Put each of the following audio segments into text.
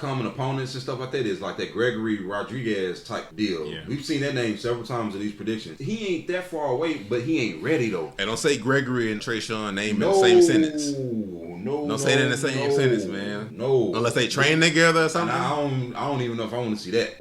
common opponents and stuff like that is like that Gregory Rodriguez type deal. Yeah. We've seen that name several times in these predictions. He ain't that far away, but he ain't ready though. And don't say Gregory and Tresean name in the same sentence. Don't say that in the same sentence, man. No. Unless they train together or something. I don't even know if I want to see that.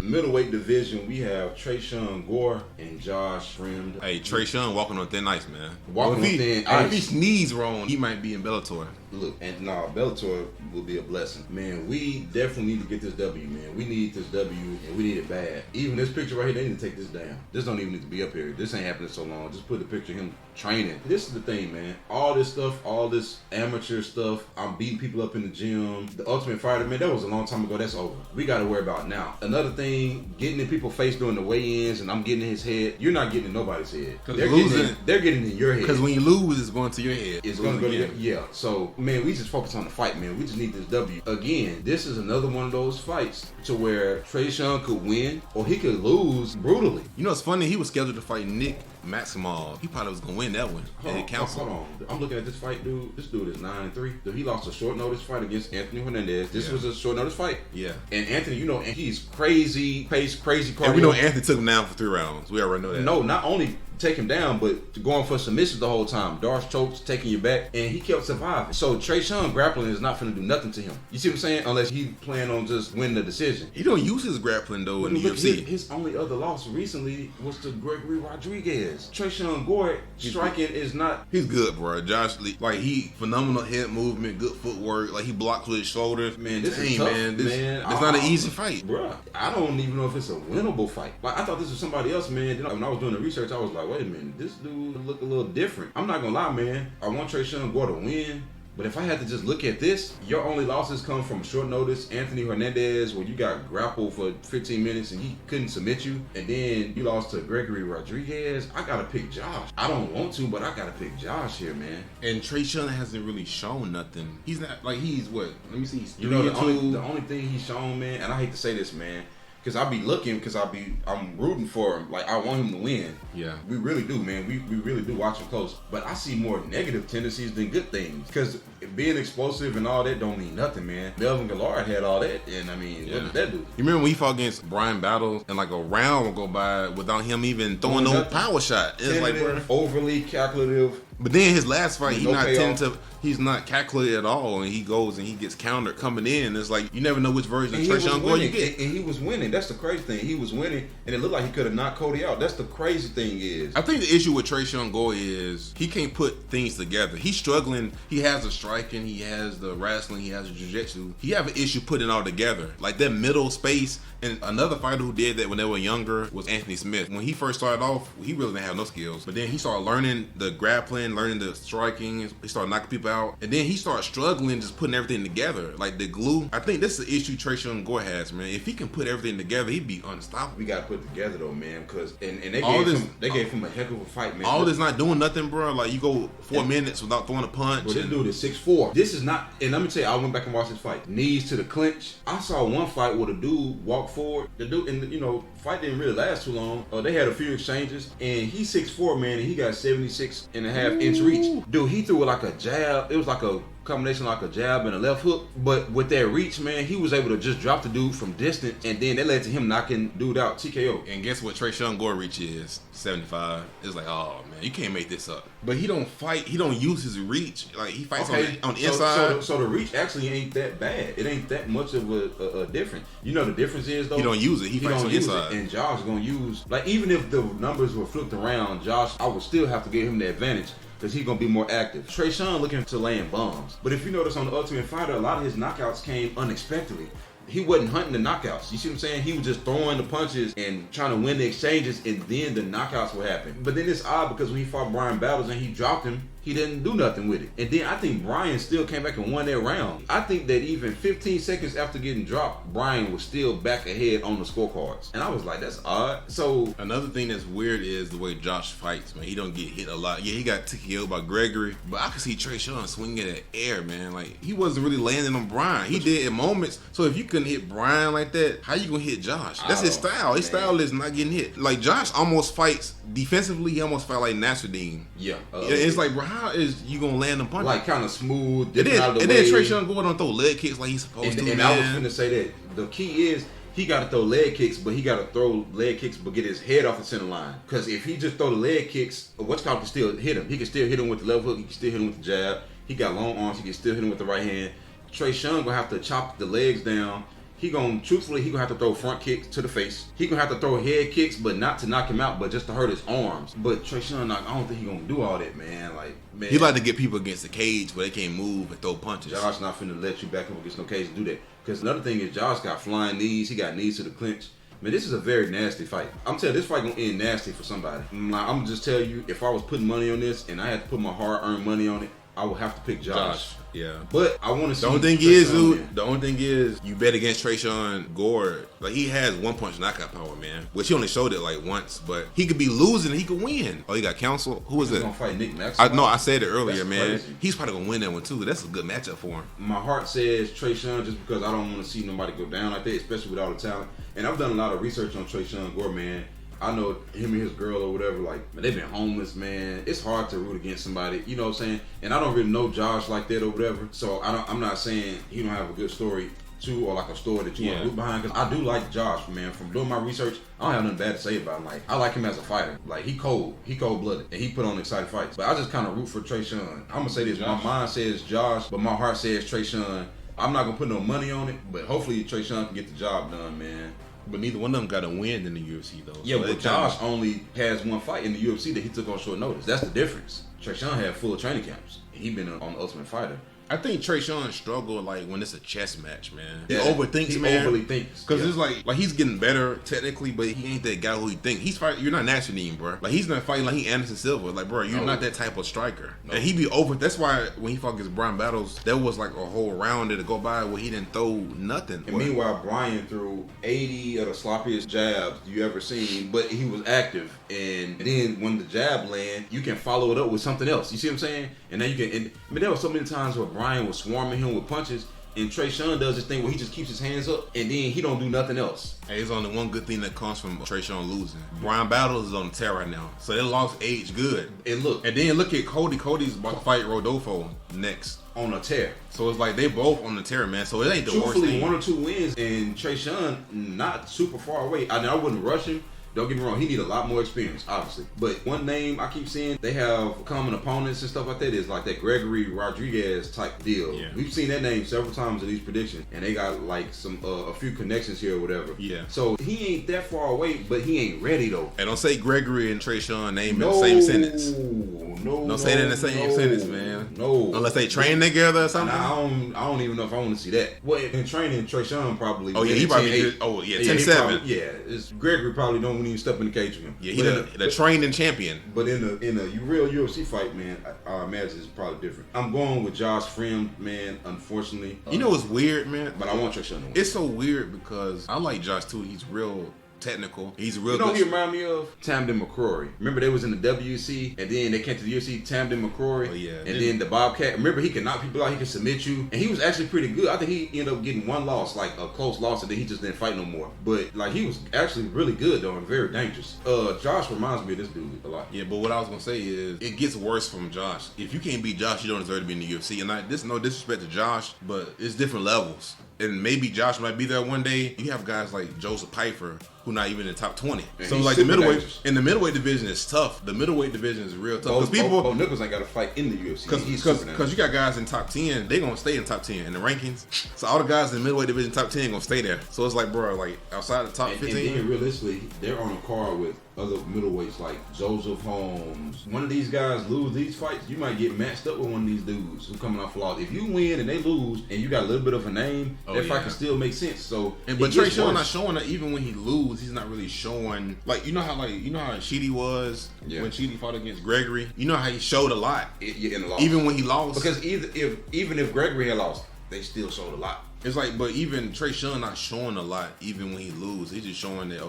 Middleweight division, we have Tresean Gore and Josh Fremd. Hey, Tresean walking on thin ice, man. Walking on thin ice. If he sneezes wrong, he might be in Bellator. Look, and Bellator will be a blessing. Man, we definitely need to get this W, man. We need this W, and we need it bad. Even this picture right here, they need to take this down. This don't even need to be up here. This ain't happening so long. Just put the picture of him training. This is the thing, man. All this stuff, all this amateur stuff, I'm beating people up in the gym. The Ultimate Fighter, man, that was a long time ago. That's over. We got to worry about now. Another thing, getting in people's face during the weigh-ins, and I'm getting in his head. You're not getting in nobody's head. They're getting in your head. Because when you lose, it's going to your head. It's going to go to your head. Yeah. So, man, we just focus on the fight, man. We just need this W. Again, this is another one of those fights to where Tresean could win or he could lose brutally. You know, it's funny. He was scheduled to fight Nick Maximov. He probably was going to win that one. Hold on. I'm looking at this fight, dude. This dude is 9-3. Dude, he lost a short notice fight against Anthony Hernandez. This was a short notice fight. Yeah. And Anthony, you know, and he's crazy pace, crazy cardio. And we know Anthony took him down for 3 rounds. We already know that. No, not only take him down, but going for submissions the whole time. Darce chokes, taking you back, and he kept surviving. So Tresean grappling is not going to do nothing to him. You see what I'm saying? Unless he plan on just winning the decision. He don't use his grappling though in the UFC. His only other loss recently was to Gregory Rodriguez. Tresean Gore striking is not. He's good, bro. Josh Lee, like he phenomenal head movement, good footwork. Like he blocks with his shoulders. Man, this is tough, man. It's not an easy fight, bro. I don't even know if it's a winnable fight. Like I thought this was somebody else, man. Then when I was doing the research, I was like, wait a minute, this dude look a little different. I'm not gonna lie, man. I want Tresean Gore to win. But if I had to just look at this, your only losses come from short notice. Anthony Hernandez, where you got grappled for 15 minutes and he couldn't submit you. And then you lost to Gregory Rodriguez. I got to pick Josh. I don't want to, but I got to pick Josh here, man. And Tresean hasn't really shown nothing. He's not, like, he's what? Let me see. He's 3-2. You know, the only thing he's shown, man, and I hate to say this, man, because I be looking, because I'm rooting for him. Like, I want him to win. Yeah. We really do, man. We really do watch him close. But I see more negative tendencies than good things. Because being explosive and all that don't mean nothing, man. Melvin Gillard had all that, and I mean, what did that do? You remember when he fought against Brian Battles and like a round would go by without him even throwing no power shot? It's like, bro, overly calculative. But then his last fight, he's not calculated at all, and he goes and he gets countered coming in. It's like you never know which version of Tresean Gore you get. And he was winning. That's the crazy thing. He was winning, and it looked like he could have knocked Cody out. That's the crazy thing is. I think the issue with Tresean Gore is he can't put things together. He's struggling. He has the striking, he has the wrestling, he has the jiu-jitsu. He have an issue putting it all together. Like that middle space. And another fighter who did that when they were younger was Anthony Smith. When he first started off, he really didn't have no skills. But then he started learning the grappling, learning the striking. He started knocking people out. And then he started struggling just putting everything together. Like the glue. I think this is the issue Tresean Gore has, man. If he can put everything together, he'd be unstoppable. We got to put it together, though, man. Because they gave him a heck of a fight, man. All this not doing nothing, bro. Like you go 4 minutes without throwing a punch. Well, this dude is 6'4". This is not, and let me tell you, I went back and watched this fight. Knees to the clinch. I saw one fight where the dude walked forward. The dude, and you know, fight didn't really last too long. They had a few exchanges, and he's 6'4", man, and he got 76.5-inch reach. Dude, he threw it like a jab. It was like a combination like a jab and a left hook, but with that reach, man, he was able to just drop the dude from distance, and then that led to him knocking dude out, TKO. And guess what Tresean Gore reach is? 75. It's like, oh man, you can't make this up. But he don't fight. He don't use his reach. Like he fights on the inside. So the reach actually ain't that bad. It ain't that much of a difference. You know the difference is though. He don't use it. He fights on the inside. And Josh gonna use, like, even if the numbers were flipped around, Josh, I would still have to give him the advantage. Because he's going to be more active. Tresean looking to land bombs. But if you notice on the Ultimate Fighter, a lot of his knockouts came unexpectedly. He wasn't hunting the knockouts. You see what I'm saying? He was just throwing the punches and trying to win the exchanges, and then the knockouts would happen. But then it's odd because when he fought Brian Battles and he dropped him, he he didn't do nothing with it. And then I think Bryan still came back and won that round. I think that even 15 seconds after getting dropped, Bryan was still back ahead on the scorecards. And I was like, that's odd. So another thing that's weird is the way Josh fights, man. He don't get hit a lot. Yeah, he got TKO'd by Gregory, but I could see Tresean swinging at air, man. Like, he wasn't really landing on Bryan. He did in moments. So if you couldn't hit Bryan like that, how you gonna hit Josh? That's his style. His style is not getting hit. Like, Josh almost fights defensively. He almost fight like Nasruddin. Yeah, it's like, bro, how is you gonna land them punches? Like, kind of smooth. And then Tresean Gore don't throw leg kicks like he's supposed to. And I was finna say that the key is he got to throw leg kicks, but he got to throw leg kicks, but get his head off the center line. Because if he just throw the leg kicks, what's called can still hit him. He can still hit him with the left hook. He can still hit him with the jab. He got long arms. He can still hit him with the right hand. Tresean gonna have to chop the legs down. He gonna have to throw front kicks to the face. He gonna have to throw head kicks, but not to knock him out, but just to hurt his arms. But Tresean, I don't think he gonna do all that, man. Like, man, he like to get people against the cage where they can't move and throw punches. Josh not finna let you back up against no cage to do that. Because another thing is Josh got flying knees. He got knees to the clinch. Man, this is a very nasty fight. I'm telling you, this fight gonna end nasty for somebody. I'm gonna just tell you, if I was putting money on this and I had to put my hard-earned money on it, I would have to pick Josh. Yeah. But I want to see. The only thing is, you bet against Tresean Gore. Like, he has one punch knockout power, man. Which he only showed it like once, but he could be losing and he could win. Oh, he got counsel. Who is it? He's gonna fight Nick Maxwell. I said it earlier, That's man. crazy. He's probably gonna win that one too. That's a good matchup for him. My heart says Tresean, just because I don't want to see nobody go down like that, especially with all the talent. And I've done a lot of research on Tresean Gore, man. I know him and his girl or whatever, like, man, they've been homeless, man. It's hard to root against somebody, you know what I'm saying? And I don't really know Josh like that or whatever. So I'm not saying he don't have a good story too, or like a story that you want to root behind. Because I do like Josh, man. From doing my research, I don't have nothing bad to say about him. Like, I like him as a fighter. Like, he cold-blooded, and he put on exciting fights. But I just kind of root for Tresean. I'm gonna say this: Josh. My mind says Josh, but my heart says Tresean. I'm not gonna put no money on it, but hopefully Tresean can get the job done, man. But neither one of them got a win in the UFC, though. Yeah, but Josh only has one fight in the UFC that he took on short notice. That's the difference. Tresean had full training camps. He been on the Ultimate Fighter. I think Tresean struggled like when it's a chess match, man. Yeah, he overthinks, man. Overly thinks. Because it's like he's getting better technically, but he ain't that guy who he think. He's fighting. You're not Nasruddin, bro. Like, he's not fighting like he Anderson Silva. Like, bro, you're not that type of striker. No. And he be over. That's why when he fought against Bryan Battles, there was like a whole round to go by where he didn't throw nothing. And meanwhile, Bryan threw 80 of the sloppiest jabs you ever seen, but he was active. And then when the jab land, you can follow it up with something else. You see what I'm saying? And then you can. And I mean, there were so many times where Bryan was swarming him with punches, and Tresean does this thing where he just keeps his hands up, and then he don't do nothing else. Hey, there's only one good thing that comes from Tresean losing. Bryan Battles is on the tear right now, so they lost age good. And then look at Cody. Cody's about to fight Rodolfo next. On a tear. So it's like they both on the tear, man. So it ain't the worst Truthfully, thing. 1 or 2 wins, and Tresean not super far away. I wouldn't rush him. Don't get me wrong, he need a lot more experience, obviously. But one name I keep seeing, they have common opponents and stuff like that, is like that Gregory Rodriguez type deal. Yeah. We've seen that name several times in these predictions, and they got like some a few connections here or whatever. Yeah. So he ain't that far away, but he ain't ready though. And don't say Gregory and Tresean name in the same sentence. Don't say that in the same sentence, man. No. Unless they train together or something. I don't even know if I want to see that. Well, in training, Tresean probably. Oh yeah, he probably did. 10-7. Yeah, it's Gregory probably don't even step in the cage with him. Yeah, he's the training champion. But in a real UFC fight, man, I imagine it's probably different. I'm going with Josh Fremd, man. Unfortunately, You know what's weird, man? but I want Tresean to win. It's so weird because I like Josh too. He's real technical. He's real. You know good. who he remind me of? Tamden McCrory. Remember they was in the WC and then they came to the UFC. Tamden McCrory. Oh, yeah. And then the Bobcat. Remember he could knock people out. He could submit you, and he was actually pretty good. I think he ended up getting one loss, like a close loss, and then he just didn't fight no more. But like he was actually really good though and very dangerous. Josh reminds me of this dude a lot. Yeah, but what I was gonna say is it gets worse from Josh. If you can't beat Josh, you don't deserve to be in the UFC. And this no disrespect to Josh, but it's different levels. And maybe Josh might be there one day. You have guys like Joseph Piper who not even in the top 20. And so he's like the middleweight dangerous. in the middleweight division is tough. The middleweight division is real tough because Bo Nichols ain't got to fight in the UFC. Because you got guys in top 10, they gonna stay in top 10 in the rankings. So all the guys in the middleweight division top 10 gonna stay there. So it's like, bro, like outside the top 15. And then realistically, they're on a card with other middleweights like Joseph Holmes. One of these guys lose these fights, you might get matched up with one of these dudes who coming off loss. If you win and they lose, and you got a little bit of a name, that fight can still make sense. So, but Tresean not showing that even when he lose. lose, he's not really showing like you know how Sheedy was when Sheedy fought against Gregory. You know how he showed a lot in the loss. Even when he lost. Because even if Gregory had lost, they still showed a lot. It's like, but even Tresean not showing a lot. Even when he lose, he's just showing that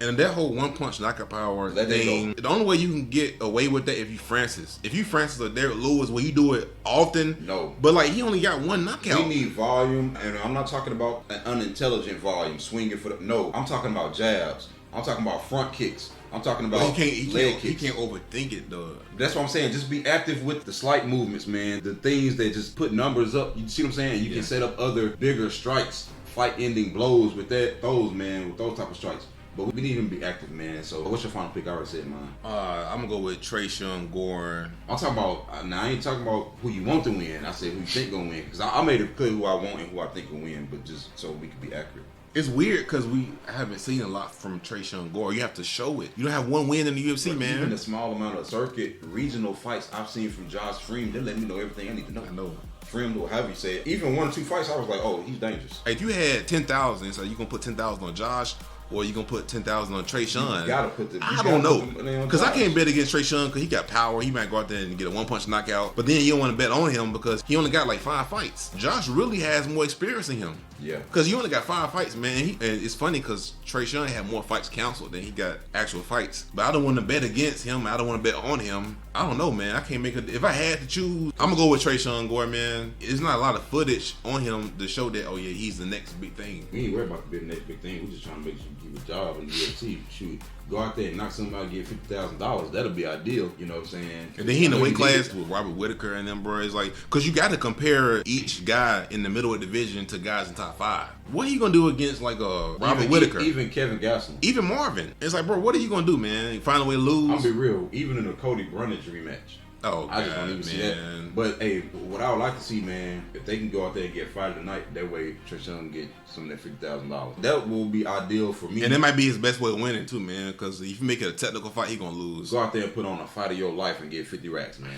and that whole one punch knockout power thing. The only way you can get away with that if you Francis or Derek Lewis, where you do it often. No, but like he only got one knockout. We need volume, and I'm not talking about an unintelligent volume swinging for the. No, I'm talking about jabs. I'm talking about front kicks. I'm talking about leg kicks. He can't overthink it though. That's what I'm saying. Just be active with the slight movements, man. The things that just put numbers up. You see what I'm saying? You can set up other bigger strikes, fight-ending blows with those type of strikes. But we need him to be active, man. So what's your final pick? I already said mine. I'm gonna go with Tresean Gore. I'm talking about now. I ain't talking about who you want to win. I said who you think gonna win because I made it clear who I want and who I think will win. But just so we can be accurate. It's weird because we haven't seen a lot from Tresean Gore. You have to show it. You don't have one win in the UFC, man. Even the small amount of circuit regional fights I've seen from Josh Fremd, they let me know everything I need to know. I know. Fremd or however you say it. Even 1 or 2 fights, I was like, oh, he's dangerous. Hey, if you had 10,000, so you gonna put 10,000 on Josh, or you gonna put 10,000 on Tresean? You gotta put I don't know because I can't bet against Tresean because he got power. He might go out there and get a one punch knockout, but then you don't want to bet on him because he only got like 5 fights. Josh really has more experience than him. Yeah, because he only got 5 fights, man. And it's funny because Tresean had more fights canceled than he got actual fights. But I don't want to bet against him. I don't want to bet on him. I don't know, man. I can't make it. If I had to choose, I'm gonna go with Tresean Gore, man. There's not a lot of footage on him to show that. Oh yeah, he's the next big thing. We ain't worried about the next big thing. We're just trying to make sure you keep a job in the UFC. Shoot, go out there and knock somebody, get $50,000. That'll be ideal. You know what I'm saying? And then he in the weight class with Robert Whitaker and them, bro. It's like, because you got to compare each guy in the middleweight division to guys in top 5. What are you gonna do against like Robert Whitaker? Even Kevin Gastelum. Even Marvin. It's like, bro, what are you gonna do, man? Find a way to lose? I'll be real. Even in a Cody Brundage rematch. Oh, I just don't even see that. But hey, what I would like to see, man, if they can go out there and get fighter tonight, that way Tresean can get some of that $50,000. That will be ideal for me. And that might be his best way of winning too, man. Because if you make it a technical fight, he gonna lose. Go out there and put on a fight of your life and get 50 racks, man.